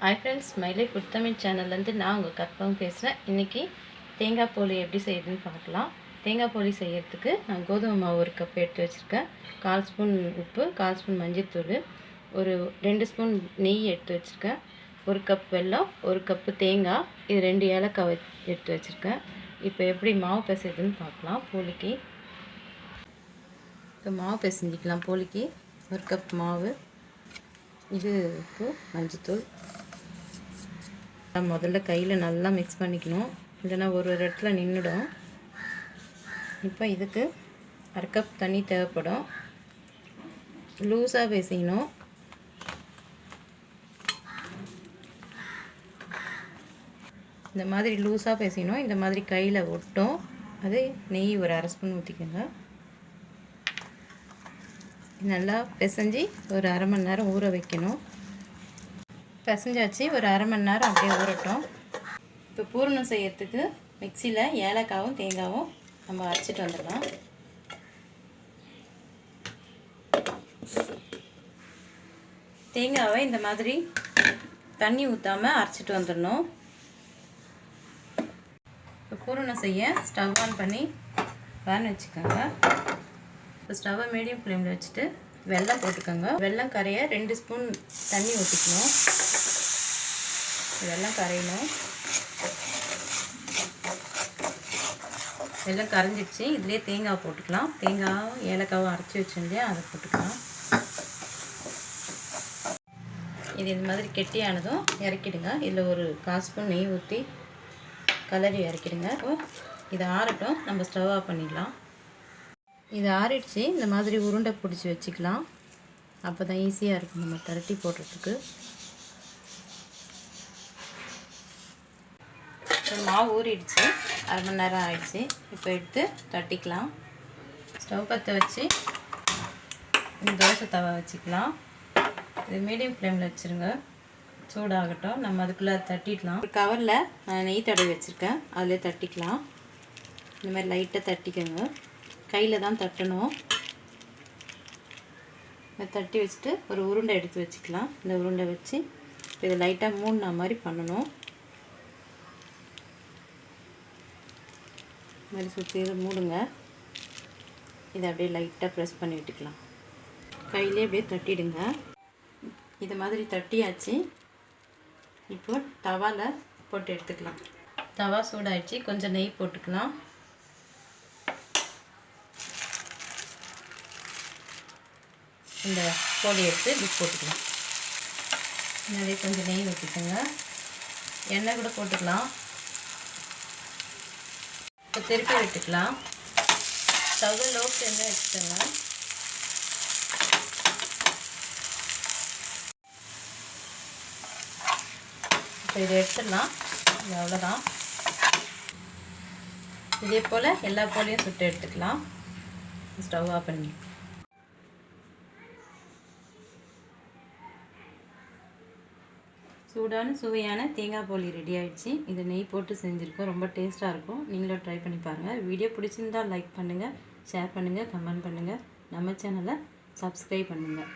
Hi friends, smiley food Tamil சேனல்லேருந்து நான் உங்கள் கற்பகம் பேசுகிறேன். இன்றைக்கி தேங்காய் போலி எப்படி செய்யுதுன்னு பார்க்கலாம். தேங்காய் போலி செய்கிறதுக்கு நான் கோதுமை மாவு 1 கப் எடுத்து வச்சுருக்கேன். 1/4 ஸ்பூன் உப்பு, 1/4 ஸ்பூன் மஞ்சள்தூள், ஒரு 2 ஸ்பூன் நெய் எடுத்து வச்சுருக்கேன், 1 கப் வெல்லம், 1 கப்பு தேங்காய், இது 2 ஏலக்காய் எடுத்து வச்சுருக்கேன். இப்போ எப்படி மாவு பிசையுதுன்னு பார்க்கலாம். போலிக்கு இப்போ மாவு பிசைஞ்சிக்கலாம். போலிக்கு 1 கப் மாவு, இது உப்பு, மஞ்சள்தூள். முதல்ல கையில் நல்லா மிக்ஸ் பண்ணிக்கணும், இல்லைன்னா ஒரு இடத்துல நின்றுடும். இப்போ இதுக்கு 1/2 கப் தண்ணி தேவைப்படும். லூஸாக பிசையணும். இந்த மாதிரி லூஸாக பிசையணும். இந்த மாதிரி கையில் ஒட்டும். அது நெய் ஒரு 1/2 ஸ்பூன் ஊற்றிக்கோங்க. நல்லா பிசைஞ்சு ஒரு 1/2 மணி நேரம் ஊற வைக்கணும். பிசைஞ்சாச்சு, ஒரு 1/2 மணி நேரம் அப்படியே ஊறட்டும். இப்போ பூரணம் செய்யறதுக்கு மிக்சியில் ஏலக்காவும் தேங்காயும் நம்ம அரைச்சிட்டு வந்துடலாம். தேங்காவை இந்த மாதிரி தண்ணி ஊற்றாமல் அரைச்சிட்டு வந்துடணும். இப்போ பூரணம் செய்ய ஸ்டவ் ஆன் பண்ணி பேன் வச்சுக்கோங்க. இப்போ ஸ்டவ்வை மீடியம் ஃப்ளேமில் வச்சுட்டு வெல்லம் போட்டுக்கோங்க. வெல்லம் கரைய 2 ஸ்பூன் தண்ணி ஊற்றிக்கணும். வெல்லம் கரையணும். வெல்லம் கரைஞ்சிடுச்சு. இதுலேயே தேங்காய் போட்டுக்கலாம். தேங்காயும் ஏலக்காவும் அரைச்சி வச்சுருந்தேன், அதை போட்டுக்கலாம். இது இந்த மாதிரி கெட்டியானதும் இறக்கிடுங்க. இதில் ஒரு 1/4 ஸ்பூன் நெய் ஊற்றி கலரி இறக்கிடுங்க. இதை ஆறட்டும், நம்ம ஸ்டவ் ஆஃப் பண்ணிடலாம். இது ஆறிடுச்சு. இந்த மாதிரி உருண்டை பிடிச்சி வச்சுக்கலாம். அப்போ தான் ஈஸியாக இருக்கும் நம்ம திரட்டி போடுறதுக்கு. மாவு ஊறிடுச்சு, 1/2 மணி நேரம் ஆயிடுச்சு. இப்போ எடுத்து தட்டிக்கலாம். ஸ்டவ் பற்ற வச்சு தோசை தவா வச்சுக்கலாம். இது மீடியம் ஃப்ளேமில் வச்சுருங்க, சூடாகட்டும். நம்ம அதுக்குள்ளே தட்டிடலாம். ஒரு கவரில் நான் நெய் தடவி வச்சுருக்கேன், அதிலே தட்டிக்கலாம். இந்த மாதிரி லைட்டாக தட்டிக்கோங்க. கையில் தான் தட்டணும். இதை தட்டி வச்சுட்டு ஒரு உருண்டை எடுத்து வச்சுக்கலாம். இந்த உருண்டை வச்சு இப்போ இதை லைட்டாக மூடின மாதிரி பண்ணணும். இந்த மாதிரி சுற்றி மூடுங்க. இதை அப்படியே லைட்டாக ப்ரெஸ் பண்ணி விட்டுக்கலாம். கையிலே அப்படியே தட்டிடுங்க. இது மாதிரி தட்டியாச்சு. இப்போ தவாவில் போட்டு எடுத்துக்கலாம். தவா சூடாயிடுச்சு, கொஞ்சம் நெய் போட்டுக்கலாம். இந்த போலி எடுத்து இப்படி போட்டுக்கலாம். நிறைய கொஞ்சம் நெய் ஊற்றிக்கோங்க. எண்ணெய் கூட போட்டுக்கலாம். இப்போ திருப்பி விட்டுக்கலாம். ஸ்டவ் லோ ஃப்ளேமில் வச்சுக்கோங்க. இப்போ இதை எடுத்துடலாம். இது அவ்வளோதான். இதே போல் எல்லா போலியும் சுட்டு எடுத்துக்கலாம். ஸ்டவ் ஆஃப் பண்ணி சூடான சுவையான தேங்காய் போலி ரெடி ஆகிடுச்சு. இது நெய் போட்டு செஞ்சுருக்கோம், ரொம்ப டேஸ்ட்டாக இருக்கும். நீங்களும் ட்ரை பண்ணி பாருங்கள். வீடியோ பிடிச்சிருந்தால் லைக் பண்ணுங்கள், ஷேர் பண்ணுங்கள், கமெண்ட் பண்ணுங்கள். நம்ம சேனலை சப்ஸ்கிரைப் பண்ணுங்கள்.